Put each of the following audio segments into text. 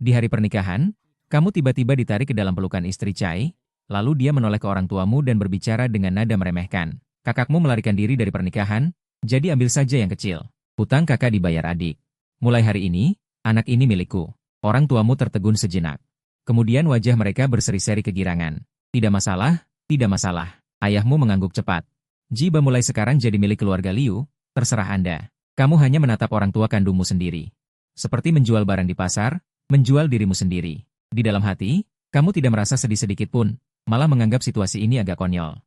Di hari pernikahan, kamu tiba-tiba ditarik ke dalam pelukan istri Chai, lalu dia menoleh ke orang tuamu dan berbicara dengan nada meremehkan. Kakakmu melarikan diri dari pernikahan, jadi ambil saja yang kecil. Hutang kakak dibayar adik. Mulai hari ini, anak ini milikku. Orang tuamu tertegun sejenak. Kemudian wajah mereka berseri-seri kegirangan. Tidak masalah, tidak masalah. Ayahmu mengangguk cepat. Jiba mulai sekarang jadi milik keluarga Liu, terserah Anda. Kamu hanya menatap orang tua kandungmu sendiri. Seperti menjual barang di pasar, menjual dirimu sendiri. Di dalam hati, kamu tidak merasa sedih sedikit pun, malah menganggap situasi ini agak konyol.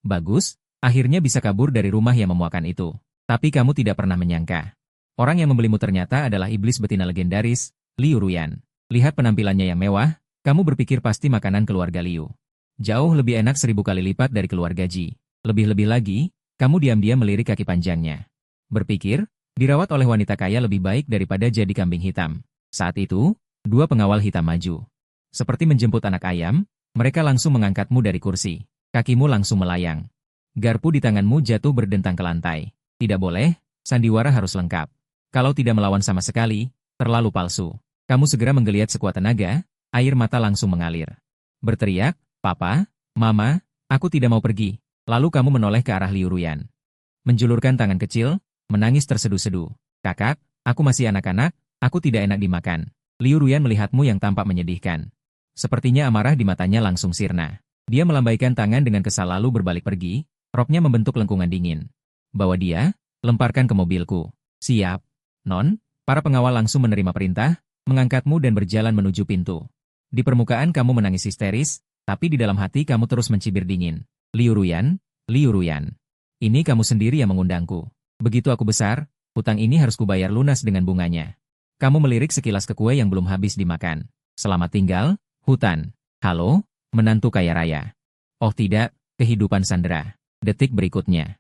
Bagus, akhirnya bisa kabur dari rumah yang memuakan itu. Tapi kamu tidak pernah menyangka. Orang yang membelimu ternyata adalah iblis betina legendaris, Liu Ruyan. Lihat penampilannya yang mewah, kamu berpikir pasti makanan keluarga Liu. Jauh lebih enak 1000 kali lipat dari keluarga Ji. Lebih-lebih lagi, kamu diam-diam melirik kaki panjangnya. Berpikir, dirawat oleh wanita kaya lebih baik daripada jadi kambing hitam. Saat itu, 2 pengawal hitam maju. Seperti menjemput anak ayam, mereka langsung mengangkatmu dari kursi. Kakimu langsung melayang. Garpu di tanganmu jatuh berdentang ke lantai. Tidak boleh, sandiwara harus lengkap. Kalau tidak melawan sama sekali, terlalu palsu. Kamu segera menggeliat sekuat tenaga, air mata langsung mengalir. Berteriak, Papa, Mama, aku tidak mau pergi. Lalu kamu menoleh ke arah Liu Ruyan. Menjulurkan tangan kecil, menangis tersedu-sedu. Kakak, aku masih anak-anak, aku tidak enak dimakan. Liu Ruyan melihatmu yang tampak menyedihkan. Sepertinya amarah di matanya langsung sirna. Dia melambaikan tangan dengan kesal lalu berbalik pergi, roknya membentuk lengkungan dingin. Bawa dia, lemparkan ke mobilku. Siap. Non, para pengawal langsung menerima perintah, mengangkatmu dan berjalan menuju pintu. Di permukaan kamu menangis histeris, tapi di dalam hati kamu terus mencibir dingin. Liu Ruyan, Liu Ruyan. Ini kamu sendiri yang mengundangku. Begitu aku besar, hutang ini harus kubayar lunas dengan bunganya. Kamu melirik sekilas ke kue yang belum habis dimakan. Selamat tinggal, hutan. Halo, menantu kaya raya. Oh tidak, kehidupan Sandra. Detik berikutnya.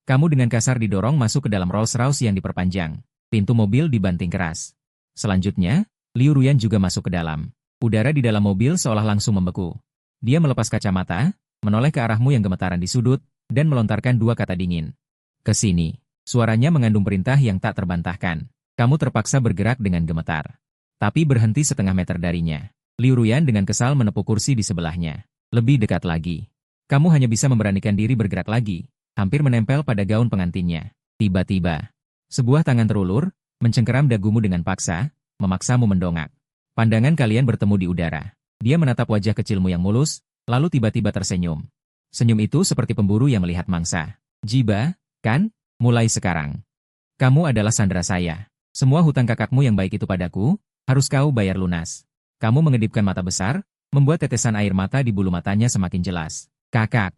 Kamu dengan kasar didorong masuk ke dalam Rolls-Royce yang diperpanjang. Pintu mobil dibanting keras. Selanjutnya, Liu Ruyan juga masuk ke dalam. Udara di dalam mobil seolah langsung membeku. Dia melepas kacamata, menoleh ke arahmu yang gemetaran di sudut, dan melontarkan 2 kata dingin. Kesini. Suaranya mengandung perintah yang tak terbantahkan. Kamu terpaksa bergerak dengan gemetar. Tapi berhenti setengah meter darinya. Liu Ruyan dengan kesal menepuk kursi di sebelahnya. Lebih dekat lagi. Kamu hanya bisa memberanikan diri bergerak lagi, hampir menempel pada gaun pengantinnya. Tiba-tiba, sebuah tangan terulur, mencengkeram dagumu dengan paksa, memaksamu mendongak. Pandangan kalian bertemu di udara. Dia menatap wajah kecilmu yang mulus, lalu tiba-tiba tersenyum. Senyum itu seperti pemburu yang melihat mangsa. Jiba, kan? Mulai sekarang. Kamu adalah Sandra saya. Semua hutang kakakmu yang baik itu padaku, harus kau bayar lunas. Kamu mengedipkan mata besar, membuat tetesan air mata di bulu matanya semakin jelas. Kakak,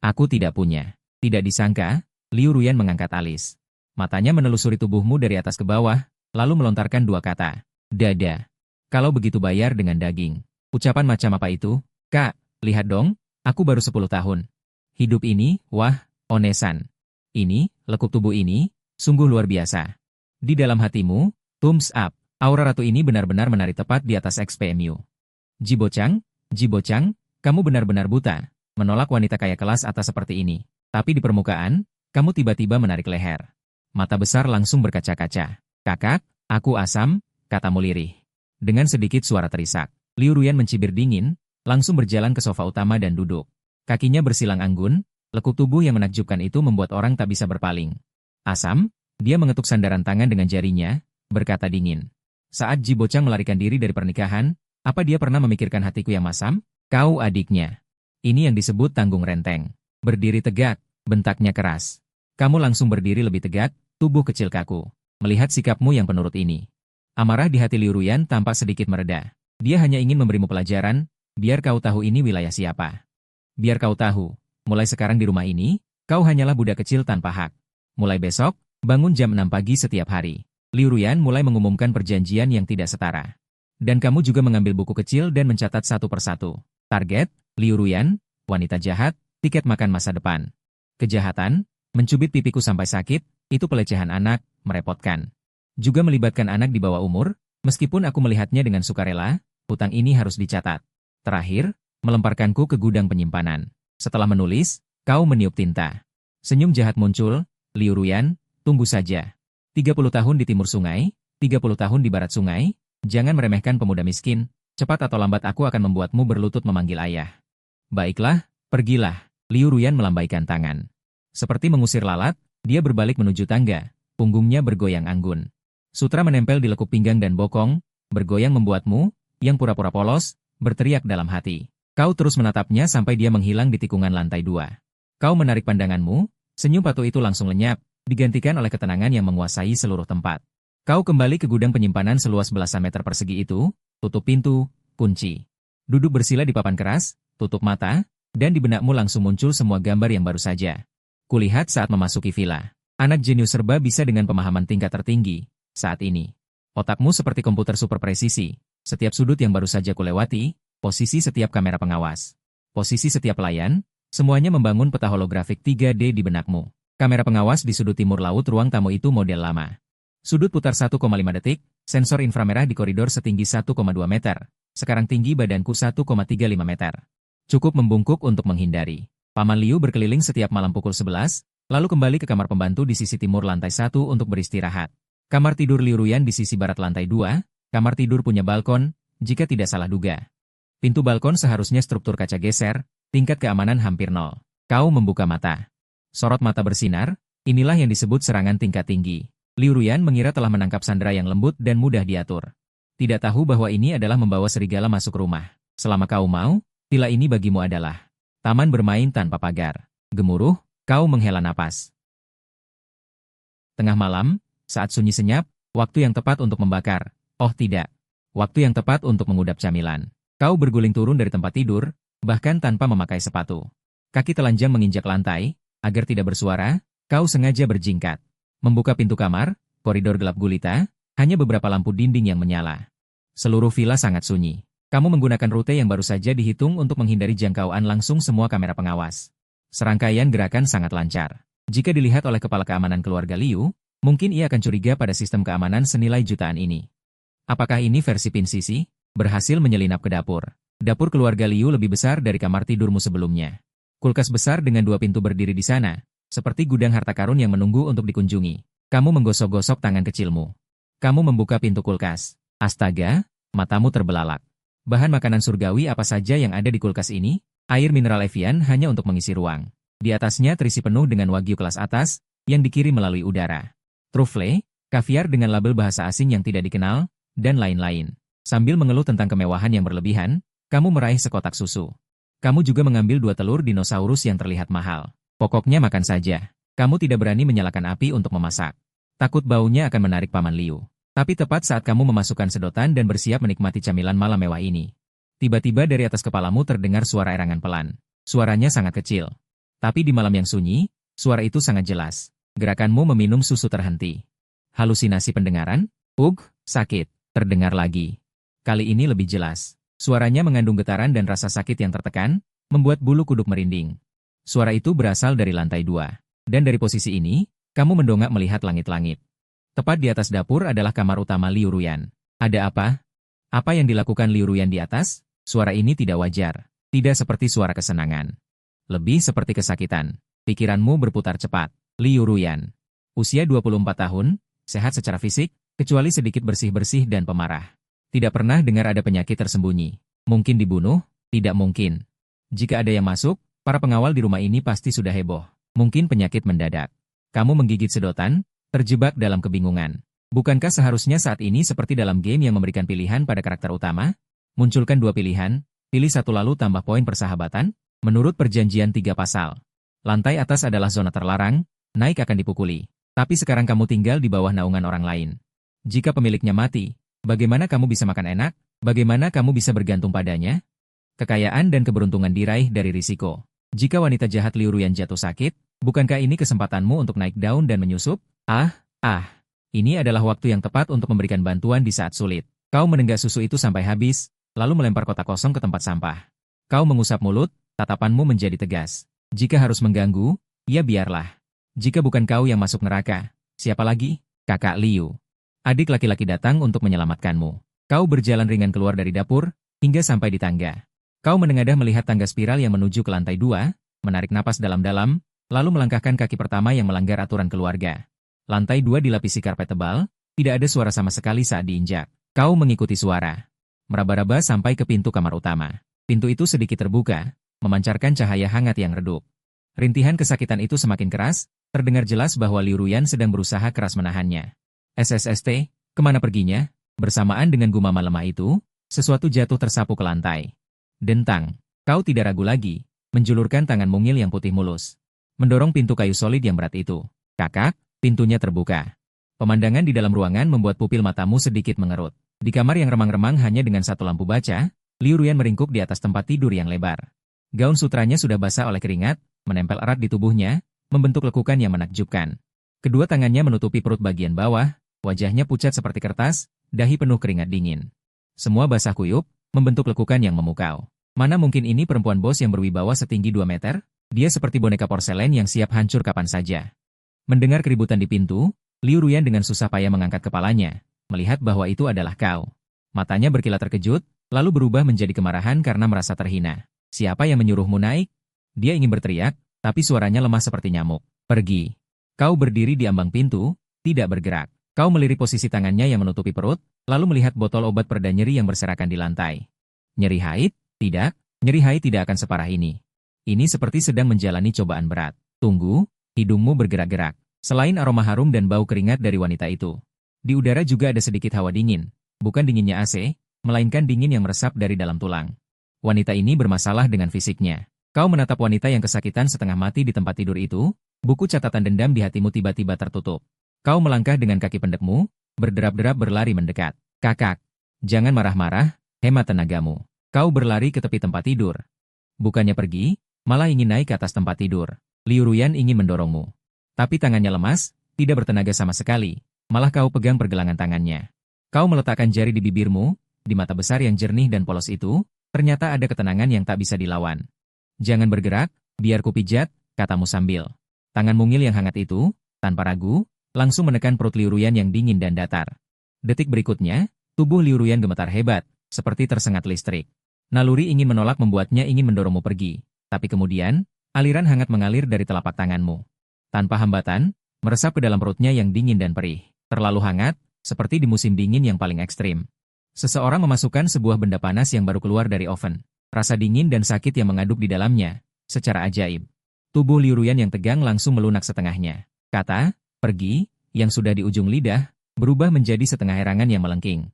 aku tidak punya. Tidak disangka, Liu Ruyan mengangkat alis. Matanya menelusuri tubuhmu dari atas ke bawah, lalu melontarkan 2 kata. Dada. Kalau begitu bayar dengan daging. Ucapan macam apa itu? Kak, lihat dong, aku baru 10 tahun. Hidup ini, wah, onesan. Ini, lekuk tubuh ini, sungguh luar biasa. Di dalam hatimu, thumbs up. Aura ratu ini benar-benar menari tepat di atas XPMU. Jibocang, kamu benar-benar buta, menolak wanita kaya kelas atas seperti ini. Tapi di permukaan, kamu tiba-tiba menarik leher. Mata besar langsung berkaca-kaca. Kakak, aku asam, katamu lirih. Dengan sedikit suara terisak, Liu Ruyan mencibir dingin, langsung berjalan ke sofa utama dan duduk. Kakinya bersilang anggun, lekuk tubuh yang menakjubkan itu membuat orang tak bisa berpaling. Asam, dia mengetuk sandaran tangan dengan jarinya, berkata dingin. Saat Jibocang melarikan diri dari pernikahan, apa dia pernah memikirkan hatiku yang masam? Kau adiknya. Ini yang disebut tanggung renteng. Berdiri tegak, bentaknya keras. Kamu langsung berdiri lebih tegak, tubuh kecil kaku. Melihat sikapmu yang penurut ini. Amarah di hati Liu Ruyan tampak sedikit mereda. Dia hanya ingin memberimu pelajaran, biar kau tahu ini wilayah siapa. Biar kau tahu, mulai sekarang di rumah ini, kau hanyalah budak kecil tanpa hak. Mulai besok, bangun jam 6 pagi setiap hari. Liu Ruyan mulai mengumumkan perjanjian yang tidak setara. Dan kamu juga mengambil buku kecil dan mencatat satu persatu. Target, Liu Ruyan, wanita jahat, tiket makan masa depan. Kejahatan, mencubit pipiku sampai sakit, itu pelecehan anak, merepotkan. Juga melibatkan anak di bawah umur, meskipun aku melihatnya dengan sukarela, hutang ini harus dicatat. Terakhir, melemparkanku ke gudang penyimpanan. Setelah menulis, kau meniup tinta. Senyum jahat muncul, Liu Ruyan, tunggu saja. 30 tahun di timur sungai, 30 tahun di barat sungai, Jangan meremehkan pemuda miskin, cepat atau lambat aku akan membuatmu berlutut memanggil ayah. Baiklah, pergilah. Liu Ruyan melambaikan tangan. Seperti mengusir lalat, dia berbalik menuju tangga, punggungnya bergoyang anggun. Sutra menempel di lekuk pinggang dan bokong, bergoyang membuatmu, yang pura-pura polos, berteriak dalam hati. Kau terus menatapnya sampai dia menghilang di tikungan lantai 2. Kau menarik pandanganmu, senyum patuh itu langsung lenyap, digantikan oleh ketenangan yang menguasai seluruh tempat. Kau kembali ke gudang penyimpanan seluas belasan meter persegi itu, tutup pintu, kunci. Duduk bersila di papan keras, tutup mata, dan di benakmu langsung muncul semua gambar yang baru saja. Kulihat saat memasuki villa. Anak jenius serba bisa dengan pemahaman tingkat tertinggi. Saat ini, otakmu seperti komputer super presisi. Setiap sudut yang baru saja kulewati, posisi setiap kamera pengawas, posisi setiap pelayan, semuanya membangun peta holografik 3D di benakmu. Kamera pengawas di sudut timur laut ruang tamu itu model lama. Sudut putar 1,5 detik, sensor inframerah di koridor setinggi 1,2 meter. Sekarang tinggi badanku 1,35 meter. Cukup membungkuk untuk menghindari. Paman Liu berkeliling setiap malam pukul 11, lalu kembali ke kamar pembantu di sisi timur lantai 1 untuk beristirahat. Kamar tidur Liu Ruyan di sisi barat lantai 2, kamar tidur punya balkon, jika tidak salah duga. Pintu balkon seharusnya struktur kaca geser, tingkat keamanan hampir nol. Kau membuka mata. Sorot mata bersinar, inilah yang disebut serangan tingkat tinggi. Liu Ruyan mengira telah menangkap sandera yang lembut dan mudah diatur. Tidak tahu bahwa ini adalah membawa serigala masuk rumah. Selama kau mau, villa ini bagimu adalah taman bermain tanpa pagar. Gemuruh, kau menghela napas. Tengah malam, saat sunyi senyap, waktu yang tepat untuk membakar. Oh tidak, waktu yang tepat untuk mengudap camilan. Kau berguling turun dari tempat tidur, bahkan tanpa memakai sepatu. Kaki telanjang menginjak lantai, agar tidak bersuara, kau sengaja berjingkat. Membuka pintu kamar, koridor gelap gulita, hanya beberapa lampu dinding yang menyala. Seluruh villa sangat sunyi. Kamu menggunakan rute yang baru saja dihitung untuk menghindari jangkauan langsung semua kamera pengawas. Serangkaian gerakan sangat lancar. Jika dilihat oleh kepala keamanan keluarga Liu, mungkin ia akan curiga pada sistem keamanan senilai jutaan ini. Apakah ini versi PinCC? Berhasil menyelinap ke dapur. Dapur keluarga Liu lebih besar dari kamar tidurmu sebelumnya. Kulkas besar dengan 2 pintu berdiri di sana, seperti gudang harta karun yang menunggu untuk dikunjungi. Kamu menggosok-gosok tangan kecilmu. Kamu membuka pintu kulkas. Astaga, matamu terbelalak. Bahan makanan surgawi apa saja yang ada di kulkas ini? Air mineral Evian hanya untuk mengisi ruang. Di atasnya terisi penuh dengan wagyu kelas atas, yang dikirim melalui udara. Truffle, kaviar dengan label bahasa asing yang tidak dikenal, dan lain-lain. Sambil mengeluh tentang kemewahan yang berlebihan, kamu meraih sekotak susu. Kamu juga mengambil 2 telur dinosaurus yang terlihat mahal. Pokoknya makan saja. Kamu tidak berani menyalakan api untuk memasak. Takut baunya akan menarik Paman Liu. Tapi tepat saat kamu memasukkan sedotan dan bersiap menikmati camilan malam mewah ini, tiba-tiba dari atas kepalamu terdengar suara erangan pelan. Suaranya sangat kecil. Tapi di malam yang sunyi, suara itu sangat jelas. Gerakanmu meminum susu terhenti. Halusinasi pendengaran? Sakit. Terdengar lagi. Kali ini lebih jelas. Suaranya mengandung getaran dan rasa sakit yang tertekan, membuat bulu kuduk merinding. Suara itu berasal dari lantai 2. Dan dari posisi ini, kamu mendongak melihat langit-langit. Tepat di atas dapur adalah kamar utama Liu Ruyan. Ada apa? Apa yang dilakukan Liu Ruyan di atas? Suara ini tidak wajar. Tidak seperti suara kesenangan. Lebih seperti kesakitan. Pikiranmu berputar cepat. Liu Ruyan. Usia 24 tahun, sehat secara fisik, kecuali sedikit bersih-bersih dan pemarah. Tidak pernah dengar ada penyakit tersembunyi. Mungkin dibunuh? Tidak mungkin. Jika ada yang masuk, para pengawal di rumah ini pasti sudah heboh. Mungkin penyakit mendadak. Kamu menggigit sedotan, terjebak dalam kebingungan. Bukankah seharusnya saat ini seperti dalam game yang memberikan pilihan pada karakter utama? Munculkan 2 pilihan, pilih satu lalu tambah poin persahabatan, menurut perjanjian 3 pasal. Lantai atas adalah zona terlarang, naik akan dipukuli. Tapi sekarang kamu tinggal di bawah naungan orang lain. Jika pemiliknya mati, bagaimana kamu bisa makan enak? Bagaimana kamu bisa bergantung padanya? Kekayaan dan keberuntungan diraih dari risiko. Jika wanita jahat Liu Ruyan jatuh sakit, bukankah ini kesempatanmu untuk naik daun dan menyusup? Ini adalah waktu yang tepat untuk memberikan bantuan di saat sulit. Kau menenggak susu itu sampai habis, lalu melempar kotak kosong ke tempat sampah. Kau mengusap mulut, tatapanmu menjadi tegas. Jika harus mengganggu, ya biarlah. Jika bukan kau yang masuk neraka, siapa lagi? Kakak Liu. Adik laki-laki datang untuk menyelamatkanmu. Kau berjalan ringan keluar dari dapur, hingga sampai di tangga. Kau menengadah melihat tangga spiral yang menuju ke lantai 2, menarik napas dalam-dalam, lalu melangkahkan kaki pertama yang melanggar aturan keluarga. Lantai 2 dilapisi karpet tebal, tidak ada suara sama sekali saat diinjak. Kau mengikuti suara. Meraba-raba sampai ke pintu kamar utama. Pintu itu sedikit terbuka, memancarkan cahaya hangat yang redup. Rintihan kesakitan itu semakin keras, terdengar jelas bahwa Liu Ruyan sedang berusaha keras menahannya. SSST, kemana perginya? Bersamaan dengan gumaman lemah itu, sesuatu jatuh tersapu ke lantai. Dentang, kau tidak ragu lagi, menjulurkan tangan mungil yang putih mulus. Mendorong pintu kayu solid yang berat itu. Kakak, pintunya terbuka. Pemandangan di dalam ruangan membuat pupil matamu sedikit mengerut. Di kamar yang remang-remang hanya dengan satu lampu baca, Liu Ruyan meringkuk di atas tempat tidur yang lebar. Gaun sutranya sudah basah oleh keringat, menempel erat di tubuhnya, membentuk lekukan yang menakjubkan. Kedua tangannya menutupi perut bagian bawah, wajahnya pucat seperti kertas, dahi penuh keringat dingin. Semua basah kuyup, membentuk lekukan yang memukau. Mana mungkin ini perempuan bos yang berwibawa setinggi 2 meter? Dia seperti boneka porselen yang siap hancur kapan saja. Mendengar keributan di pintu, Liu Ruyan dengan susah payah mengangkat kepalanya, melihat bahwa itu adalah kau. Matanya berkilat terkejut, lalu berubah menjadi kemarahan karena merasa terhina. Siapa yang menyuruhmu naik? Dia ingin berteriak, tapi suaranya lemah seperti nyamuk. Pergi. Kau berdiri di ambang pintu, tidak bergerak. Kau melirik posisi tangannya yang menutupi perut, lalu melihat botol obat pereda nyeri yang berserakan di lantai. Nyeri haid? Tidak, nyeri haid tidak akan separah ini. Ini seperti sedang menjalani cobaan berat. Tunggu, hidungmu bergerak-gerak. Selain aroma harum dan bau keringat dari wanita itu, di udara juga ada sedikit hawa dingin, bukan dinginnya AC, melainkan dingin yang meresap dari dalam tulang. Wanita ini bermasalah dengan fisiknya. Kau menatap wanita yang kesakitan setengah mati di tempat tidur itu, buku catatan dendam di hatimu tiba-tiba tertutup. Kau melangkah dengan kaki pendekmu, berderap-derap berlari mendekat. Kakak, jangan marah-marah, hemat tenagamu. Kau berlari ke tepi tempat tidur. Bukannya pergi, malah ingin naik ke atas tempat tidur. Liu Ruyan ingin mendorongmu. Tapi tangannya lemas, tidak bertenaga sama sekali. Malah kau pegang pergelangan tangannya. Kau meletakkan jari di bibirmu, di mata besar yang jernih dan polos itu, ternyata ada ketenangan yang tak bisa dilawan. Jangan bergerak, biar ku pijat, katamu sambil. Tangan mungil yang hangat itu, tanpa ragu, langsung menekan perut Liu Ruyan yang dingin dan datar. Detik berikutnya, tubuh Liu Ruyan gemetar hebat, seperti tersengat listrik. Naluri ingin menolak membuatnya ingin mendorongmu pergi. Tapi kemudian, aliran hangat mengalir dari telapak tanganmu. Tanpa hambatan, meresap ke dalam perutnya yang dingin dan perih. Terlalu hangat, seperti di musim dingin yang paling ekstrim. Seseorang memasukkan sebuah benda panas yang baru keluar dari oven. Rasa dingin dan sakit yang mengaduk di dalamnya, secara ajaib. Tubuh Liu Ruyan yang tegang langsung melunak setengahnya. Kata, pergi, yang sudah di ujung lidah, berubah menjadi setengah herangan yang melengking.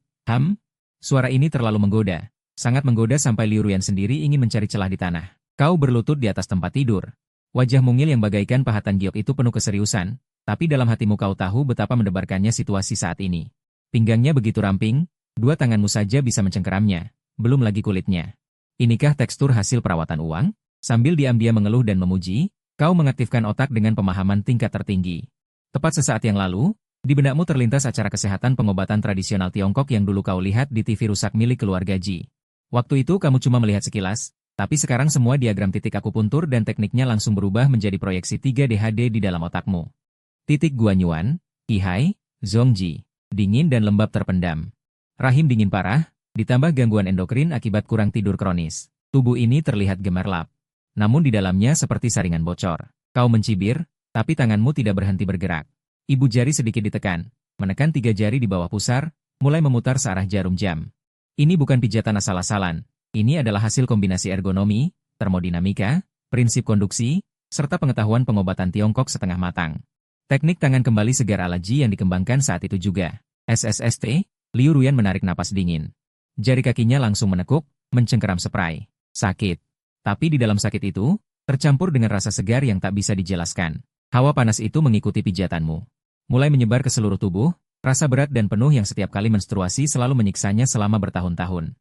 Suara ini terlalu menggoda. Sangat menggoda sampai Liu Ruyan sendiri ingin mencari celah di tanah. Kau berlutut di atas tempat tidur. Wajah mungil yang bagaikan pahatan giok itu penuh keseriusan, tapi dalam hatimu kau tahu betapa mendebarkannya situasi saat ini. Pinggangnya begitu ramping, 2 tanganmu saja bisa mencengkeramnya, belum lagi kulitnya. Inikah tekstur hasil perawatan uang? Sambil diam-diam mengeluh dan memuji, kau mengaktifkan otak dengan pemahaman tingkat tertinggi. Tepat sesaat yang lalu, di benakmu terlintas acara kesehatan pengobatan tradisional Tiongkok yang dulu kau lihat di TV rusak milik keluarga Ji. Waktu itu kamu cuma melihat sekilas, tapi sekarang semua diagram titik akupuntur dan tekniknya langsung berubah menjadi proyeksi 3D HD di dalam otakmu. Titik Guanyuan, Qihai, Zhongji, dingin dan lembab terpendam. Rahim dingin parah, ditambah gangguan endokrin akibat kurang tidur kronis. Tubuh ini terlihat gemerlap. Namun di dalamnya seperti saringan bocor. Kau mencibir, tapi tanganmu tidak berhenti bergerak. Ibu jari sedikit ditekan, menekan 3 jari di bawah pusar, mulai memutar searah jarum jam. Ini bukan pijatan asal-asalan. Ini adalah hasil kombinasi ergonomi, termodinamika, prinsip konduksi, serta pengetahuan pengobatan Tiongkok setengah matang. Teknik tangan kembali segar ala Ji yang dikembangkan saat itu juga. SSST, Liu Ruyan menarik napas dingin. Jari kakinya langsung menekuk, mencengkeram spray. Sakit. Tapi di dalam sakit itu, tercampur dengan rasa segar yang tak bisa dijelaskan. Hawa panas itu mengikuti pijatanmu. Mulai menyebar ke seluruh tubuh, rasa berat dan penuh yang setiap kali menstruasi selalu menyiksanya selama bertahun-tahun.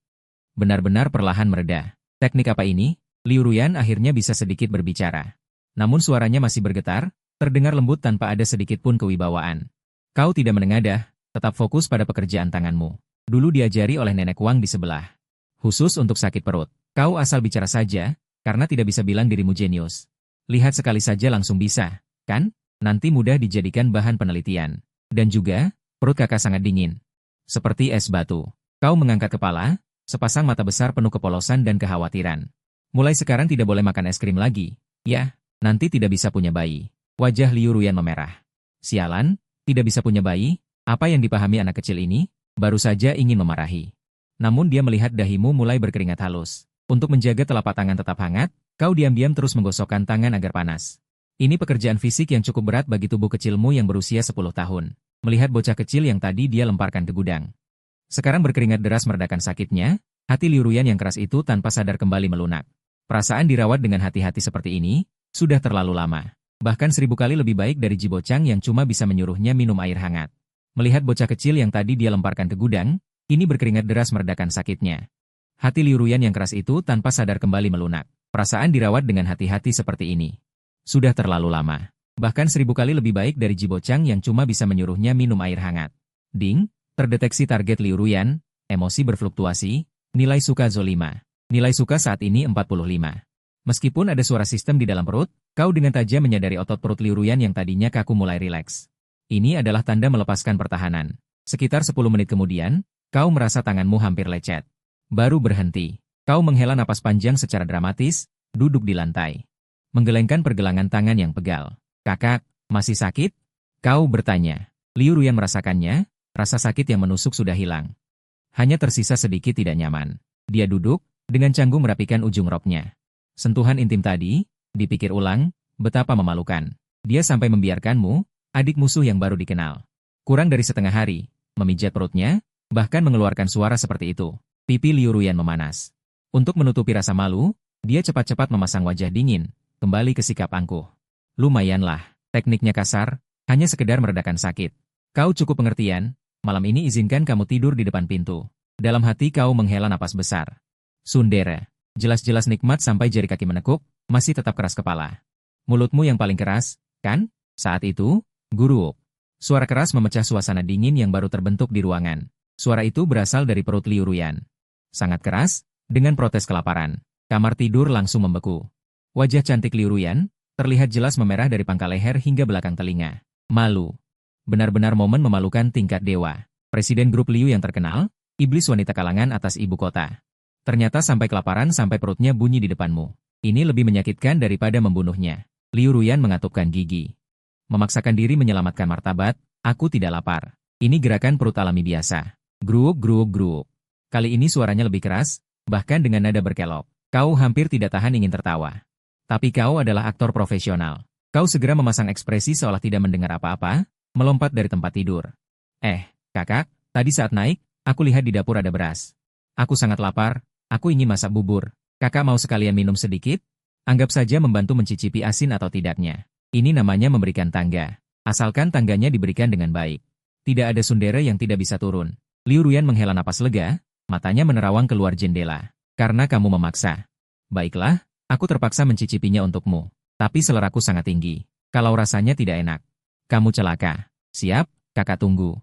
Benar-benar perlahan mereda. Teknik apa ini? Liu Ruyan akhirnya bisa sedikit berbicara. Namun suaranya masih bergetar, terdengar lembut tanpa ada sedikit pun kewibawaan. Kau tidak menengadah, tetap fokus pada pekerjaan tanganmu. Dulu diajari oleh nenek Wang di sebelah. Khusus untuk sakit perut. Kau asal bicara saja, karena tidak bisa bilang dirimu jenius. Lihat sekali saja langsung bisa, kan? Nanti mudah dijadikan bahan penelitian. Dan juga, perut kakak sangat dingin. Seperti es batu. Kau mengangkat kepala, sepasang mata besar penuh kepolosan dan kekhawatiran. Mulai sekarang tidak boleh makan es krim lagi. Ya, nanti tidak bisa punya bayi. Wajah Liu Ruyan memerah. Sialan, tidak bisa punya bayi? Apa yang dipahami anak kecil ini? baru saja ingin memarahi. Namun dia melihat dahimu mulai berkeringat halus. Untuk menjaga telapak tangan tetap hangat, kau diam-diam terus menggosokkan tangan agar panas. Ini pekerjaan fisik yang cukup berat bagi tubuh kecilmu yang berusia 10 tahun. Melihat bocah kecil yang tadi dia lemparkan ke gudang. Sekarang berkeringat deras meredakan sakitnya, hati Liu Ruyan yang keras itu tanpa sadar kembali melunak. Perasaan dirawat dengan hati-hati seperti ini, sudah terlalu lama. Bahkan 1000 kali lebih baik dari Ji Bocang yang cuma bisa menyuruhnya minum air hangat. Melihat bocah kecil yang tadi dia lemparkan ke gudang, ini berkeringat deras meredakan sakitnya. Hati Liu Ruyan yang keras itu tanpa sadar kembali melunak. Perasaan dirawat dengan hati-hati seperti ini. Sudah terlalu lama. Bahkan 1000 kali lebih baik dari Ji Bocang yang cuma bisa menyuruhnya minum air hangat. Ding, terdeteksi target Liu Ruyan, emosi berfluktuasi, nilai suka Zo5. Nilai suka saat ini 45. Meskipun ada suara sistem di dalam perut, kau dengan tajam menyadari otot perut Liu Ruyan yang tadinya kaku mulai rileks. Ini adalah tanda melepaskan pertahanan. Sekitar 10 menit kemudian, kau merasa tanganmu hampir lecet. Baru berhenti. Kau menghela napas panjang secara dramatis, duduk di lantai. Menggelengkan pergelangan tangan yang pegal. Kakak, masih sakit? Kau bertanya. Liu Ruyan merasakannya, rasa sakit yang menusuk sudah hilang. Hanya tersisa sedikit tidak nyaman. Dia duduk, dengan canggung merapikan ujung roknya. Sentuhan intim tadi, dipikir ulang, betapa memalukan. Dia sampai membiarkanmu, adik musuh yang baru dikenal. Kurang dari setengah hari, memijat perutnya, bahkan mengeluarkan suara seperti itu. Pipi Liu Ruyan memanas. Untuk menutupi rasa malu, dia cepat-cepat memasang wajah dingin, kembali ke sikap angkuh. Lumayanlah, tekniknya kasar, hanya sekedar meredakan sakit. Kau cukup pengertian, malam ini izinkan kamu tidur di depan pintu. Dalam hati kau menghela napas besar. Sundere, jelas-jelas nikmat sampai jari kaki menekuk, masih tetap keras kepala. Mulutmu yang paling keras, kan? Saat itu, guru. Suara keras memecah suasana dingin yang baru terbentuk di ruangan. Suara itu berasal dari perut Liu Ruyan. Sangat keras, dengan protes kelaparan. Kamar tidur langsung membeku. Wajah cantik Liu Ruyan terlihat jelas memerah dari pangkal leher hingga belakang telinga. Malu. Benar-benar momen memalukan tingkat dewa. Presiden grup Liu yang terkenal, iblis wanita kalangan atas ibu kota. Ternyata sampai kelaparan sampai perutnya bunyi di depanmu. Ini lebih menyakitkan daripada membunuhnya. Liu Ruyan mengatupkan gigi. Memaksakan diri menyelamatkan martabat, aku tidak lapar. Ini gerakan perut alami biasa. Gruuk gruuk gruuk. Kali ini suaranya lebih keras, bahkan dengan nada berkelok. Kau hampir tidak tahan ingin tertawa. Tapi kau adalah aktor profesional. Kau segera memasang ekspresi seolah tidak mendengar apa-apa, melompat dari tempat tidur. Kakak, tadi saat naik, aku lihat di dapur ada beras. Aku sangat lapar, aku ingin masak bubur. Kakak mau sekalian minum sedikit? Anggap saja membantu mencicipi asin atau tidaknya. Ini namanya memberikan tangga. Asalkan tangganya diberikan dengan baik. Tidak ada sundere yang tidak bisa turun. Liu Ruyan menghela napas lega, matanya menerawang keluar jendela. Karena kamu memaksa. Baiklah, aku terpaksa mencicipinya untukmu. Tapi seleraku sangat tinggi. Kalau rasanya tidak enak. Kamu celaka. Siap, kakak tunggu.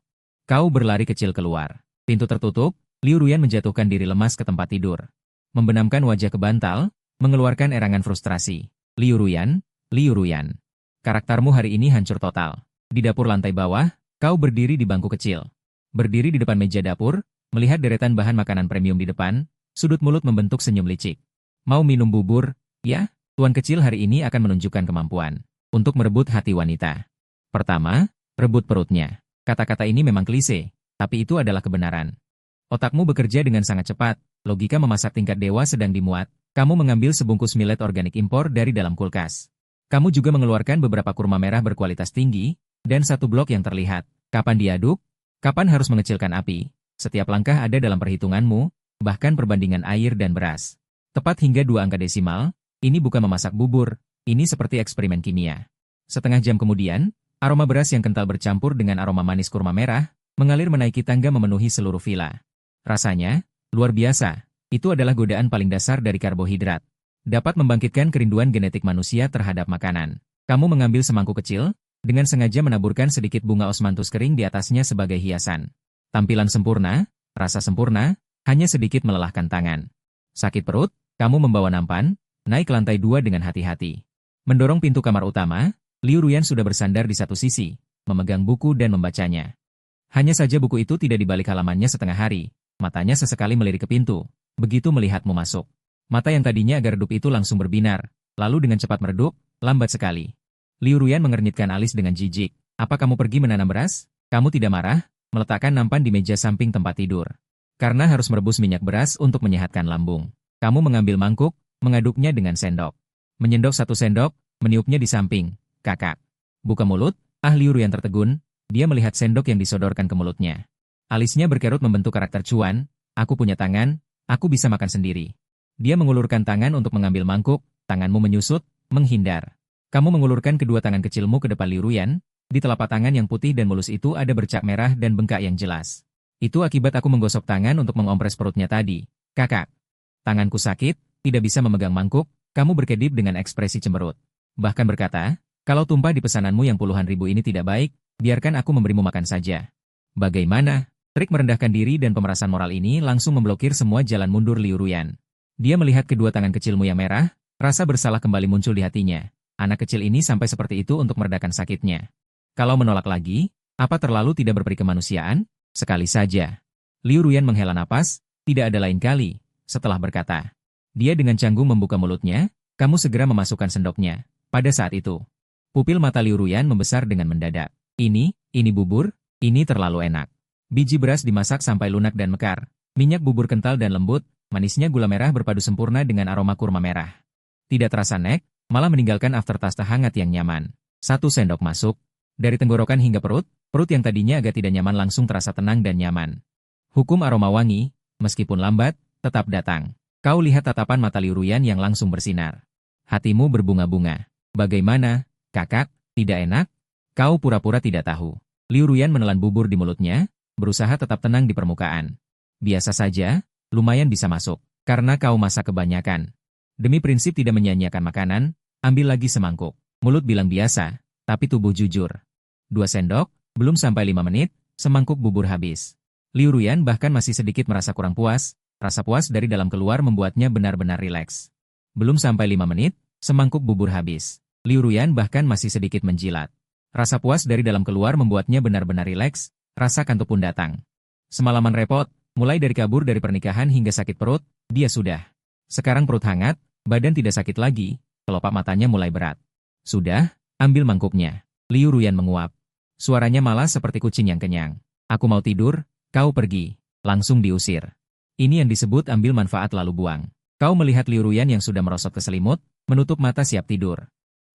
Kau berlari kecil keluar. Pintu tertutup, Liu Ruyan menjatuhkan diri lemas ke tempat tidur. Membenamkan wajah ke bantal, mengeluarkan erangan frustrasi. Liu Ruyan, Liu Ruyan. Karaktermu hari ini hancur total. Di dapur lantai bawah, kau berdiri di bangku kecil. Berdiri di depan meja dapur, melihat deretan bahan makanan premium di depan, sudut mulut membentuk senyum licik. Mau minum bubur? Ya, tuan kecil hari ini akan menunjukkan kemampuan untuk merebut hati wanita. Pertama, rebut perutnya. Kata-kata ini memang klise, tapi itu adalah kebenaran. Otakmu bekerja dengan sangat cepat, logika memasak tingkat dewa sedang dimuat. Kamu mengambil sebungkus millet organik impor dari dalam kulkas. Kamu juga mengeluarkan beberapa kurma merah berkualitas tinggi, dan satu blok yang terlihat. Kapan diaduk? Kapan harus mengecilkan api? Setiap langkah ada dalam perhitunganmu, bahkan perbandingan air dan beras. Tepat hingga 2 angka desimal, ini bukan memasak bubur, ini seperti eksperimen kimia. Setengah jam kemudian, aroma beras yang kental bercampur dengan aroma manis kurma merah, mengalir menaiki tangga memenuhi seluruh villa. Rasanya, luar biasa, itu adalah godaan paling dasar dari karbohidrat. Dapat membangkitkan kerinduan genetik manusia terhadap makanan. Kamu mengambil semangkuk kecil, dengan sengaja menaburkan sedikit bunga osmanthus kering di atasnya sebagai hiasan. Tampilan sempurna, rasa sempurna, hanya sedikit melelahkan tangan. Sakit perut, kamu membawa nampan, naik ke lantai 2 dengan hati-hati. Mendorong pintu kamar utama, Liu Ruyan sudah bersandar di satu sisi, memegang buku dan membacanya. Hanya saja buku itu tidak dibalik halamannya setengah hari, matanya sesekali melirik ke pintu, begitu melihatmu masuk. Mata yang tadinya agak redup itu langsung berbinar, lalu dengan cepat meredup, lambat sekali. Liu Ruyan mengernyitkan alis dengan jijik. Apa kamu pergi menanam beras? Kamu tidak marah? meletakkan nampan di meja samping tempat tidur. Karena harus merebus minyak beras untuk menyehatkan lambung. Kamu mengambil mangkuk, mengaduknya dengan sendok. Menyendok 1 sendok, meniupnya di samping. Kakak. Buka mulut, Liu Ruyan tertegun, dia melihat sendok yang disodorkan ke mulutnya. Alisnya berkerut membentuk karakter cuan, aku punya tangan, aku bisa makan sendiri. Dia mengulurkan tangan untuk mengambil mangkuk, tanganmu menyusut, menghindar. Kamu mengulurkan kedua tangan kecilmu ke depan Liu Ruyan, di telapak tangan yang putih dan mulus itu ada bercak merah dan bengkak yang jelas. Itu akibat aku menggosok tangan untuk mengompres perutnya tadi. Kakak. Tanganku sakit, tidak bisa memegang mangkuk, kamu berkedip dengan ekspresi cemberut. Bahkan berkata, kalau tumpah di pesananmu yang puluhan ribu ini tidak baik, biarkan aku memberimu makan saja. Bagaimana? Trik merendahkan diri dan pemerasan moral ini langsung memblokir semua jalan mundur Liu Ruyan. Dia melihat kedua tangan kecilmu yang merah, rasa bersalah kembali muncul di hatinya. Anak kecil ini sampai seperti itu untuk meredakan sakitnya. Kalau menolak lagi, apa terlalu tidak berperi kemanusiaan? Sekali saja. Liu Ruyan menghela napas, tidak ada lain kali, setelah berkata. Dia dengan canggung membuka mulutnya, kamu segera memasukkan sendoknya. Pada saat itu, pupil mata Liu Ruyan membesar dengan mendadak. Ini bubur, ini terlalu enak. Biji beras dimasak sampai lunak dan mekar. Minyak bubur kental dan lembut, manisnya gula merah berpadu sempurna dengan aroma kurma merah. Tidak terasa nek, malah meninggalkan aftertaste hangat yang nyaman. 1 sendok masuk. Dari tenggorokan hingga perut yang tadinya agak tidak nyaman langsung terasa tenang dan nyaman. Hukum aroma wangi, meskipun lambat, tetap datang. Kau lihat tatapan mata Liu Ruyan yang langsung bersinar. Hatimu berbunga-bunga. Bagaimana, kakak, tidak enak? Kau pura-pura tidak tahu. Liu Ruyan menelan bubur di mulutnya, berusaha tetap tenang di permukaan. Biasa saja, lumayan bisa masuk, karena kau masak kebanyakan. Demi prinsip tidak menyia-nyiakan makanan, ambil lagi semangkuk. Mulut bilang biasa, tapi tubuh jujur. 2 sendok, belum sampai 5 menit, semangkuk bubur habis. Liu Ruyan bahkan masih sedikit merasa kurang puas, rasa puas dari dalam keluar membuatnya benar-benar rileks. Belum sampai 5 menit, semangkuk bubur habis. Liu Ruyan bahkan masih sedikit menjilat. Rasa puas dari dalam keluar membuatnya benar-benar rileks, rasa kantuk pun datang. Semalaman repot, mulai dari kabur dari pernikahan hingga sakit perut, dia sudah. Sekarang perut hangat, badan tidak sakit lagi, kelopak matanya mulai berat. Sudah, ambil mangkuknya. Liu Ruyan menguap. Suaranya malah seperti kucing yang kenyang. Aku mau tidur, kau pergi. Langsung diusir. Ini yang disebut ambil manfaat lalu buang. Kau melihat Liu Ruyan yang sudah merosot ke selimut, menutup mata siap tidur.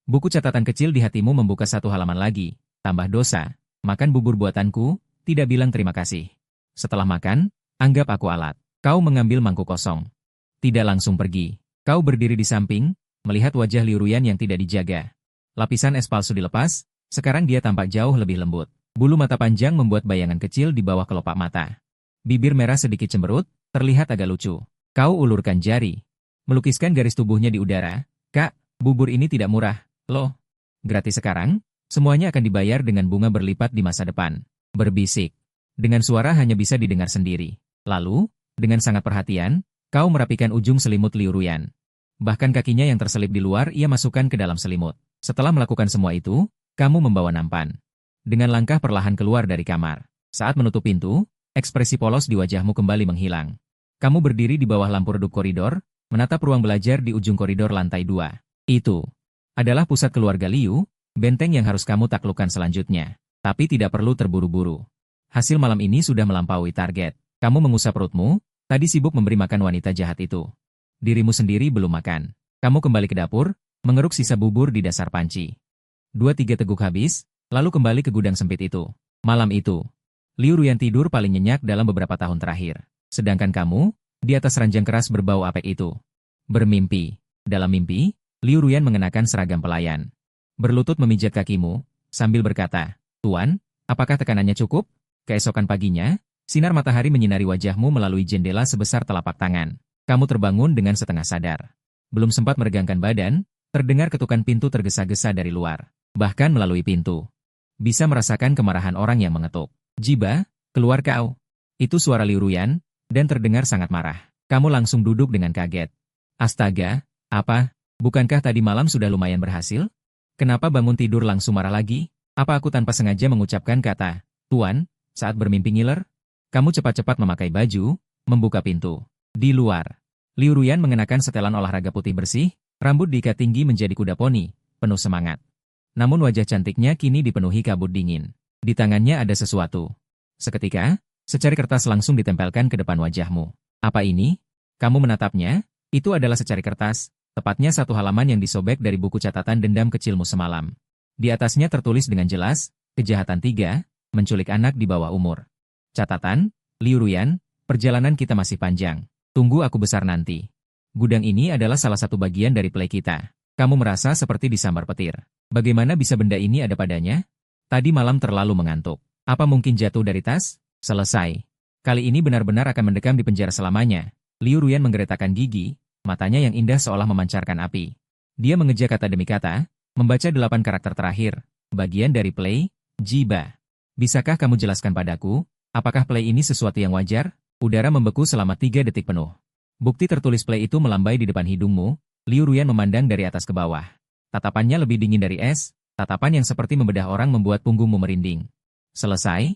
Buku catatan kecil di hatimu membuka 1 halaman lagi. Tambah dosa, makan bubur buatanku, tidak bilang terima kasih. Setelah makan, anggap aku alat. Kau mengambil mangkuk kosong. Tidak langsung pergi. Kau berdiri di samping, melihat wajah Liu Ruyan yang tidak dijaga. Lapisan es palsu dilepas, sekarang dia tampak jauh lebih lembut. Bulu mata panjang membuat bayangan kecil di bawah kelopak mata. Bibir merah sedikit cemberut, terlihat agak lucu. Kau ulurkan jari. Melukiskan garis tubuhnya di udara. Kak, bubur ini tidak murah, loh. Gratis sekarang, semuanya akan dibayar dengan bunga berlipat di masa depan. Berbisik. Dengan suara hanya bisa didengar sendiri. Lalu, dengan sangat perhatian, kau merapikan ujung selimut Liu Ruyan. Bahkan kakinya yang terselip di luar ia masukkan ke dalam selimut. Setelah melakukan semua itu, kamu membawa nampan. Dengan langkah perlahan keluar dari kamar. Saat menutup pintu, ekspresi polos di wajahmu kembali menghilang. Kamu berdiri di bawah lampu redup koridor, menatap ruang belajar di ujung koridor lantai 2. Itu adalah pusat keluarga Liu, benteng yang harus kamu taklukkan selanjutnya. Tapi tidak perlu terburu-buru. Hasil malam ini sudah melampaui target. Kamu mengusap perutmu, tadi sibuk memberi makan wanita jahat itu. Dirimu sendiri belum makan. Kamu kembali ke dapur, mengeruk sisa bubur di dasar panci. 2-3 teguk habis, lalu kembali ke gudang sempit itu. Malam itu, Liu Ruyan tidur paling nyenyak dalam beberapa tahun terakhir. Sedangkan kamu, di atas ranjang keras berbau apek itu. Bermimpi. Dalam mimpi, Liu Ruyan mengenakan seragam pelayan. Berlutut memijat kakimu, sambil berkata, Tuan, apakah tekanannya cukup? Keesokan paginya, sinar matahari menyinari wajahmu melalui jendela sebesar telapak tangan. Kamu terbangun dengan setengah sadar. Belum sempat meregangkan badan, terdengar ketukan pintu tergesa-gesa dari luar. Bahkan melalui pintu. Bisa merasakan kemarahan orang yang mengetuk. Jiba, keluar kau. Itu suara Liu Ruyan, dan terdengar sangat marah. Kamu langsung duduk dengan kaget. Astaga, apa? Bukankah tadi malam sudah lumayan berhasil? Kenapa bangun tidur langsung marah lagi? Apa aku tanpa sengaja mengucapkan kata, Tuan, saat bermimpi ngiler? Kamu cepat-cepat memakai baju, membuka pintu. Di luar, Liu Ruyan mengenakan setelan olahraga putih bersih, rambut diikat tinggi menjadi kuda poni, penuh semangat. Namun wajah cantiknya kini dipenuhi kabut dingin. Di tangannya ada sesuatu. Seketika, secari kertas langsung ditempelkan ke depan wajahmu. Apa ini? Kamu menatapnya? Itu adalah secari kertas, tepatnya satu halaman yang disobek dari buku catatan dendam kecilmu semalam. Di atasnya tertulis dengan jelas, kejahatan 3, menculik anak di bawah umur. Catatan, Liu Ruyan, perjalanan kita masih panjang. Tunggu aku besar nanti. Gudang ini adalah salah satu bagian dari play kita. Kamu merasa seperti disambar petir. Bagaimana bisa benda ini ada padanya? Tadi malam terlalu mengantuk. Apa mungkin jatuh dari tas? Selesai. Kali ini benar-benar akan mendekam di penjara selamanya. Liu Ruyan menggeretakkan gigi, matanya yang indah seolah memancarkan api. Dia mengeja kata demi kata, membaca 8 karakter terakhir, bagian dari play, Jiba. Bisakah kamu jelaskan padaku, apakah play ini sesuatu yang wajar? Udara membeku selama 3 detik penuh. Bukti tertulis play itu melambai di depan hidungmu. Liu Ruyan memandang dari atas ke bawah. Tatapannya lebih dingin dari es, tatapan yang seperti membedah orang membuat punggungmu merinding. Selesai,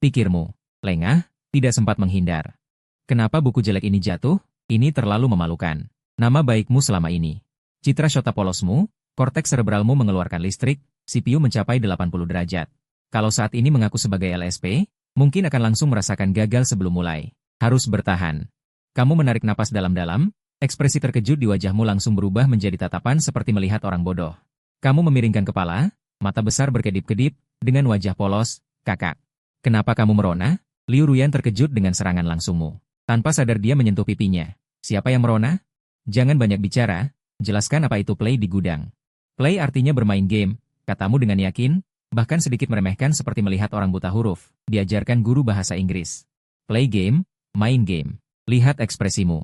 pikirmu. Lengah, tidak sempat menghindar. Kenapa buku jelek ini jatuh? Ini terlalu memalukan. Nama baikmu selama ini. Citra syota polosmu, korteks serebralmu mengeluarkan listrik, CPU mencapai 80 derajat. Kalau saat ini mengaku sebagai LSP, mungkin akan langsung merasakan gagal sebelum mulai. Harus bertahan. Kamu menarik napas dalam-dalam, ekspresi terkejut di wajahmu langsung berubah menjadi tatapan seperti melihat orang bodoh. Kamu memiringkan kepala, mata besar berkedip-kedip, dengan wajah polos, kakak. Kenapa kamu merona? Liu Ruyan terkejut dengan serangan langsungmu. Tanpa sadar dia menyentuh pipinya. Siapa yang merona? Jangan banyak bicara, jelaskan apa itu play di gudang. Play artinya bermain game, katamu dengan yakin, bahkan sedikit meremehkan seperti melihat orang buta huruf, diajarkan guru bahasa Inggris. Play game, main game. Lihat ekspresimu.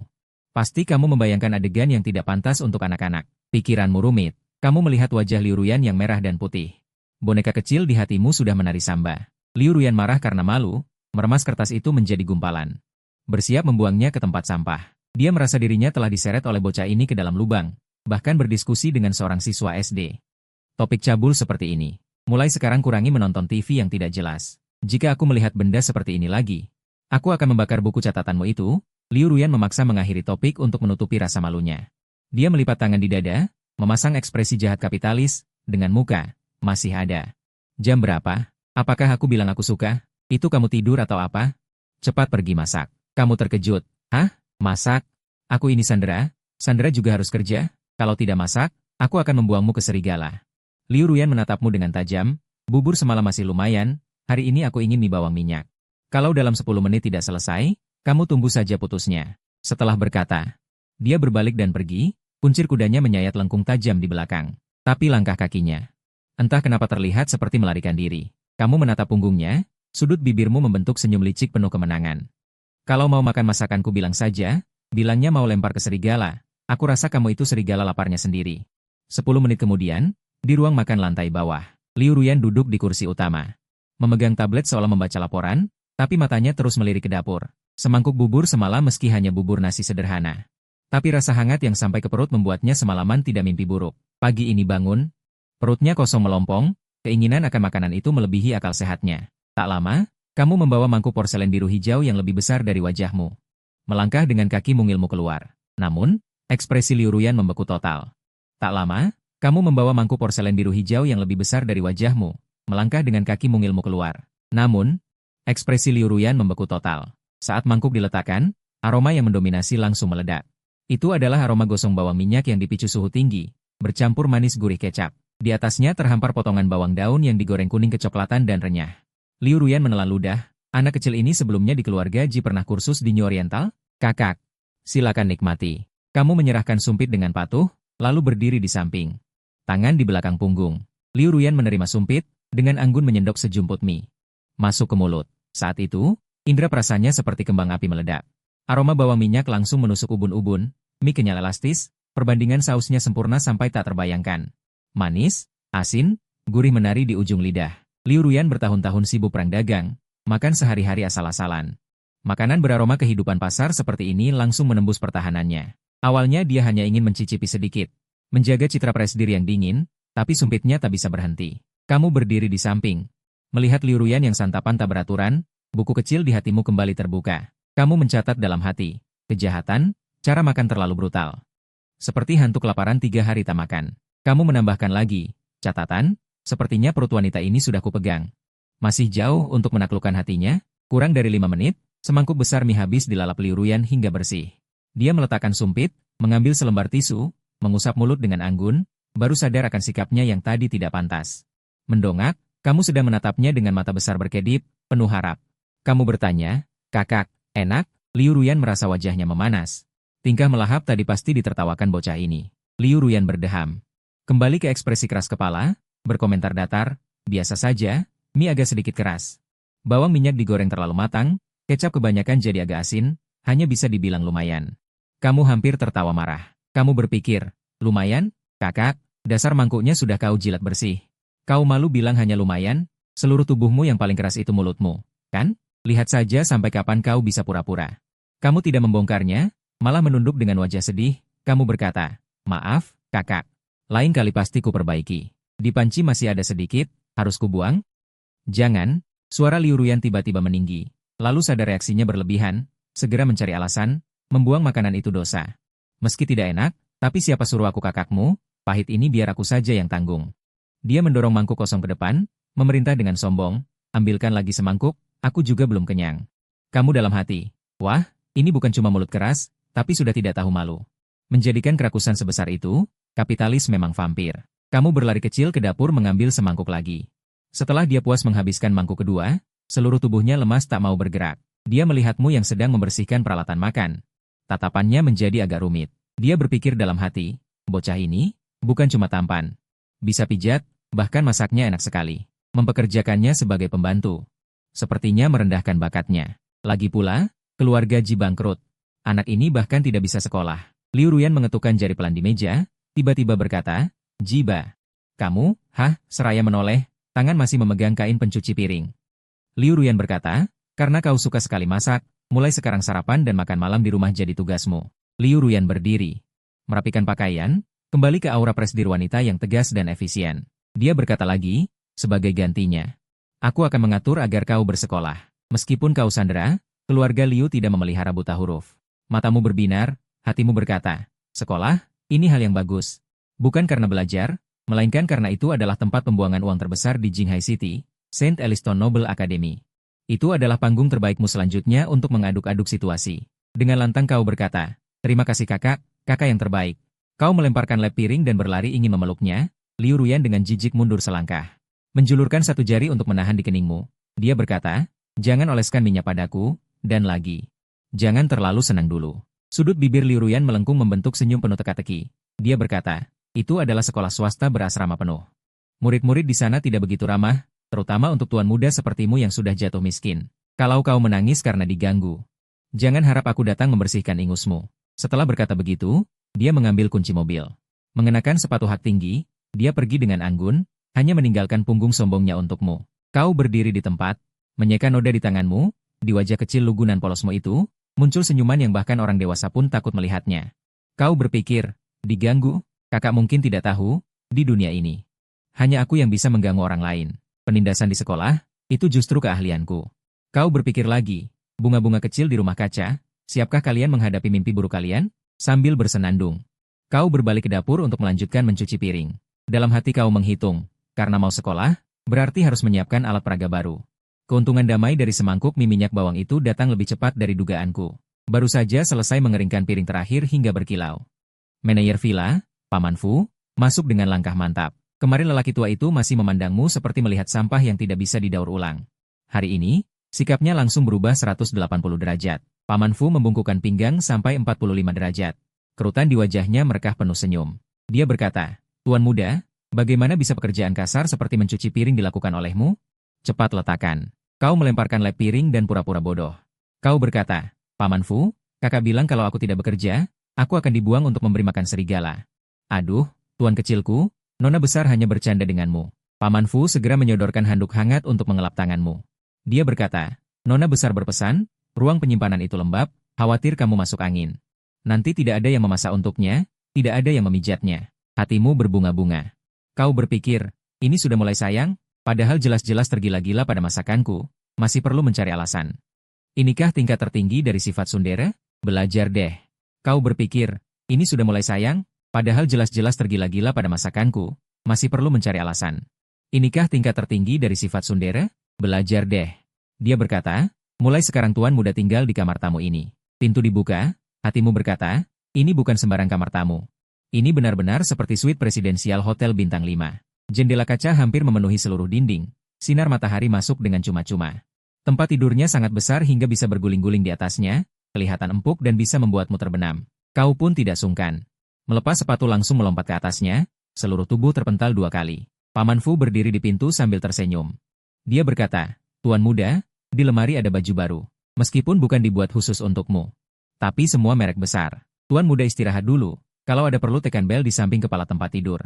Pasti kamu membayangkan adegan yang tidak pantas untuk anak-anak. Pikiranmu rumit. Kamu melihat wajah Liu Ruyan yang merah dan putih. Boneka kecil di hatimu sudah menari samba. Liu Ruyan marah karena malu, meremas kertas itu menjadi gumpalan. Bersiap membuangnya ke tempat sampah. Dia merasa dirinya telah diseret oleh bocah ini ke dalam lubang, bahkan berdiskusi dengan seorang siswa SD. Topik cabul seperti ini. Mulai sekarang kurangi menonton TV yang tidak jelas. Jika aku melihat benda seperti ini lagi, aku akan membakar buku catatanmu itu. Liu Ruyan memaksa mengakhiri topik untuk menutupi rasa malunya. Dia melipat tangan di dada, memasang ekspresi jahat kapitalis, dengan muka. Masih ada. Jam berapa? Apakah aku bilang aku suka? Itu kamu tidur atau apa? Cepat pergi masak. Kamu terkejut. Hah? Masak? Aku ini Sandra? Sandra juga harus kerja? Kalau tidak masak, aku akan membuangmu ke serigala. Liu Ruyan menatapmu dengan tajam. Bubur semalam masih lumayan, hari ini aku ingin mie bawang minyak. Kalau dalam 10 menit tidak selesai, kamu tunggu saja putusnya. Setelah berkata, dia berbalik dan pergi, kuncir kudanya menyayat lengkung tajam di belakang. Tapi langkah kakinya. Entah kenapa terlihat seperti melarikan diri. Kamu menatap punggungnya, sudut bibirmu membentuk senyum licik penuh kemenangan. Kalau mau makan masakanku bilang saja, bilangnya mau lempar ke serigala. Aku rasa kamu itu serigala laparnya sendiri. 10 menit kemudian, di ruang makan lantai bawah, Liu Ruyan duduk di kursi utama. Memegang tablet seolah membaca laporan, tapi matanya terus melirik ke dapur. Semangkuk bubur semalam meski hanya bubur nasi sederhana. Tapi rasa hangat yang sampai ke perut membuatnya semalaman tidak mimpi buruk. Pagi ini bangun, perutnya kosong melompong, keinginan akan makanan itu melebihi akal sehatnya. Tak lama, kamu membawa mangkuk porselen biru hijau yang lebih besar dari wajahmu. Melangkah dengan kaki mungilmu keluar. Namun, ekspresi Liu Ruyan membeku total. Tak lama, kamu membawa mangkuk porselen biru hijau yang lebih besar dari wajahmu. Melangkah dengan kaki mungilmu keluar. Namun, ekspresi Liu Ruyan membeku total. Saat mangkuk diletakkan, aroma yang mendominasi langsung meledak. Itu adalah aroma gosong bawang minyak yang dipicu suhu tinggi, bercampur manis gurih kecap. Di atasnya terhampar potongan bawang daun yang digoreng kuning kecoklatan dan renyah. Liu Ruyan menelan ludah. Anak kecil ini sebelumnya di keluarga Ji pernah kursus di New Oriental? Kakak, silakan nikmati. Kamu menyerahkan sumpit dengan patuh, lalu berdiri di samping. Tangan di belakang punggung. Liu Ruyan menerima sumpit, dengan anggun menyendok sejumput mie. Masuk ke mulut. Saat itu, indera perasaannya seperti kembang api meledak. Aroma bawang minyak langsung menusuk ubun-ubun, mie kenyal elastis, perbandingan sausnya sempurna sampai tak terbayangkan. Manis, asin, gurih menari di ujung lidah. Liu Ruyan bertahun-tahun sibuk perang dagang, makan sehari-hari asal-asalan. Makanan beraroma kehidupan pasar seperti ini langsung menembus pertahanannya. Awalnya dia hanya ingin mencicipi sedikit, menjaga citra presdir yang dingin, tapi sumpitnya tak bisa berhenti. Kamu berdiri di samping. Melihat Liu Ruyan yang santapan tak beraturan, buku kecil di hatimu kembali terbuka. Kamu mencatat dalam hati, kejahatan, cara makan terlalu brutal. Seperti hantu kelaparan 3 hari tak makan. Kamu menambahkan lagi, catatan, sepertinya perut wanita ini sudah kupegang. Masih jauh untuk menaklukkan hatinya, kurang dari 5 menit, semangkuk besar mie habis dilalap Liu Ruyan hingga bersih. Dia meletakkan sumpit, mengambil selembar tisu, mengusap mulut dengan anggun, baru sadar akan sikapnya yang tadi tidak pantas. Mendongak, kamu sedang menatapnya dengan mata besar berkedip, penuh harap. Kamu bertanya, kakak, enak? Liu Ruyan merasa wajahnya memanas. Tingkah melahap tadi pasti ditertawakan bocah ini. Liu Ruyan berdeham. Kembali ke ekspresi keras kepala, berkomentar datar, biasa saja, mie agak sedikit keras. Bawang minyak digoreng terlalu matang, kecap kebanyakan jadi agak asin, hanya bisa dibilang lumayan. Kamu hampir tertawa marah. Kamu berpikir, lumayan, kakak, dasar mangkuknya sudah kau jilat bersih. Kau malu bilang hanya lumayan, seluruh tubuhmu yang paling keras itu mulutmu, kan? Lihat saja sampai kapan kau bisa pura-pura. Kamu tidak membongkarnya, malah menunduk dengan wajah sedih, kamu berkata, maaf, kakak. Lain kali pasti kuperbaiki. Di panci masih ada sedikit, harus kubuang? Jangan, suara Liu Ruyan tiba-tiba meninggi. Lalu sadar reaksinya berlebihan, segera mencari alasan, membuang makanan itu dosa. Meski tidak enak, tapi siapa suruh aku kakakmu, pahit ini biar aku saja yang tanggung. Dia mendorong mangkuk kosong ke depan, memerintah dengan sombong, ambilkan lagi semangkuk, aku juga belum kenyang. Kamu dalam hati, wah, ini bukan cuma mulut keras, tapi sudah tidak tahu malu. Menjadikan kerakusan sebesar itu, kapitalis memang vampir. Kamu berlari kecil ke dapur mengambil semangkuk lagi. Setelah dia puas menghabiskan mangkuk kedua, seluruh tubuhnya lemas tak mau bergerak. Dia melihatmu yang sedang membersihkan peralatan makan. Tatapannya menjadi agak rumit. Dia berpikir dalam hati, bocah ini, bukan cuma tampan. Bisa pijat, bahkan masaknya enak sekali. Mempekerjakannya sebagai pembantu. Sepertinya merendahkan bakatnya. Lagi pula, keluarga Ji bangkrut. Anak ini bahkan tidak bisa sekolah. Liu Ruyan mengetukkan jari pelan di meja, tiba-tiba berkata, Jiba. Kamu, seraya menoleh, tangan masih memegang kain pencuci piring. Liu Ruyan berkata, karena kau suka sekali masak, mulai sekarang sarapan dan makan malam di rumah jadi tugasmu. Liu Ruyan berdiri. Merapikan pakaian, kembali ke aura presdir wanita yang tegas dan efisien. Dia berkata lagi, sebagai gantinya. Aku akan mengatur agar kau bersekolah. Meskipun kau sandera, keluarga Liu tidak memelihara buta huruf. Matamu berbinar, hatimu berkata, sekolah, ini hal yang bagus. Bukan karena belajar, melainkan karena itu adalah tempat pembuangan uang terbesar di Jinghai City, Saint Elliston Noble Academy. Itu adalah panggung terbaikmu selanjutnya untuk mengaduk-aduk situasi. Dengan lantang kau berkata, terima kasih kakak, kakak yang terbaik. Kau melemparkan lap piring dan berlari ingin memeluknya, Liu Ruyan dengan jijik mundur selangkah. Menjulurkan satu jari untuk menahan di keningmu. Dia berkata, jangan oleskan minyak padaku, dan lagi. Jangan terlalu senang dulu. Sudut bibir Liu Ruyan melengkung membentuk senyum penuh teka-teki. Dia berkata, itu adalah sekolah swasta berasrama penuh. Murid-murid di sana tidak begitu ramah, terutama untuk tuan muda sepertimu yang sudah jatuh miskin. Kalau kau menangis karena diganggu, jangan harap aku datang membersihkan ingusmu. Setelah berkata begitu, dia mengambil kunci mobil. Mengenakan sepatu hak tinggi, dia pergi dengan anggun, hanya meninggalkan punggung sombongnya untukmu. Kau berdiri di tempat, menyeka noda di tanganmu, di wajah kecil lugunan polosmu itu, muncul senyuman yang bahkan orang dewasa pun takut melihatnya. Kau berpikir, diganggu, kakak mungkin tidak tahu, di dunia ini. Hanya aku yang bisa mengganggu orang lain. Penindasan di sekolah, itu justru keahlianku. Kau berpikir lagi, bunga-bunga kecil di rumah kaca, siapkah kalian menghadapi mimpi buruk kalian? Sambil bersenandung. Kau berbalik ke dapur untuk melanjutkan mencuci piring. Dalam hati kau menghitung, karena mau sekolah, berarti harus menyiapkan alat peraga baru. Keuntungan damai dari semangkuk mie minyak bawang itu datang lebih cepat dari dugaanku. Baru saja selesai mengeringkan piring terakhir hingga berkilau. Manajer villa, Paman Fu, masuk dengan langkah mantap. Kemarin lelaki tua itu masih memandangmu seperti melihat sampah yang tidak bisa didaur ulang. Hari ini, sikapnya langsung berubah 180 derajat. Paman Fu membungkukkan pinggang sampai 45 derajat. Kerutan di wajahnya merekah penuh senyum. Dia berkata, Tuan muda, bagaimana bisa pekerjaan kasar seperti mencuci piring dilakukan olehmu? Cepat letakkan. Kau melemparkan lap piring dan pura-pura bodoh. Kau berkata, Paman Fu, kakak bilang kalau aku tidak bekerja, aku akan dibuang untuk memberi makan serigala. Aduh, tuan kecilku, nona besar hanya bercanda denganmu. Paman Fu segera menyodorkan handuk hangat untuk mengelap tanganmu. Dia berkata, nona besar berpesan, ruang penyimpanan itu lembab, khawatir kamu masuk angin. Nanti tidak ada yang memasak untuknya, tidak ada yang memijatnya. Hatimu berbunga-bunga. Kau berpikir, ini sudah mulai sayang, padahal jelas-jelas tergila-gila pada masakanku, masih perlu mencari alasan. Inikah tingkat tertinggi dari sifat tsundere? Belajar deh. Kau berpikir, ini sudah mulai sayang, padahal jelas-jelas tergila-gila pada masakanku, masih perlu mencari alasan. Inikah tingkat tertinggi dari sifat tsundere? Belajar deh. Dia berkata, mulai sekarang tuan muda tinggal di kamar tamu ini. Pintu dibuka, hatimu berkata, ini bukan sembarang kamar tamu. Ini benar-benar seperti suite presidensial hotel bintang 5. Jendela kaca hampir memenuhi seluruh dinding. Sinar matahari masuk dengan cuma-cuma. Tempat tidurnya sangat besar hingga bisa berguling-guling di atasnya, kelihatan empuk dan bisa membuatmu terbenam. Kau pun tidak sungkan. Melepas sepatu langsung melompat ke atasnya, seluruh tubuh terpental 2 kali. Paman Fu berdiri di pintu sambil tersenyum. Dia berkata, Tuan muda, di lemari ada baju baru. Meskipun bukan dibuat khusus untukmu. Tapi semua merek besar. Tuan muda istirahat dulu. Kalau ada perlu tekan bel di samping kepala tempat tidur.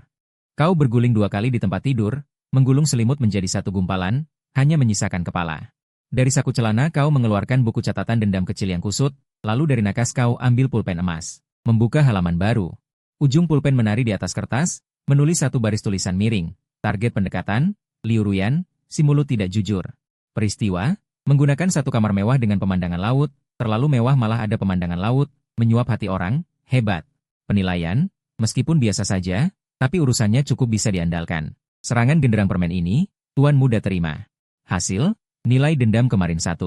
Kau berguling 2 kali di tempat tidur, menggulung selimut menjadi satu gumpalan, hanya menyisakan kepala. Dari saku celana kau mengeluarkan buku catatan dendam kecil yang kusut, lalu dari nakas kau ambil pulpen emas. Membuka halaman baru. Ujung pulpen menari di atas kertas, menulis 1 baris tulisan miring. Target pendekatan, Liu Ruyan, si mulut tidak jujur. Peristiwa, menggunakan 1 kamar mewah dengan pemandangan laut, terlalu mewah malah ada pemandangan laut, menyuap hati orang, hebat. Penilaian, meskipun biasa saja, tapi urusannya cukup bisa diandalkan. Serangan genderang permen ini, Tuan muda terima. Hasil, nilai dendam kemarin 1.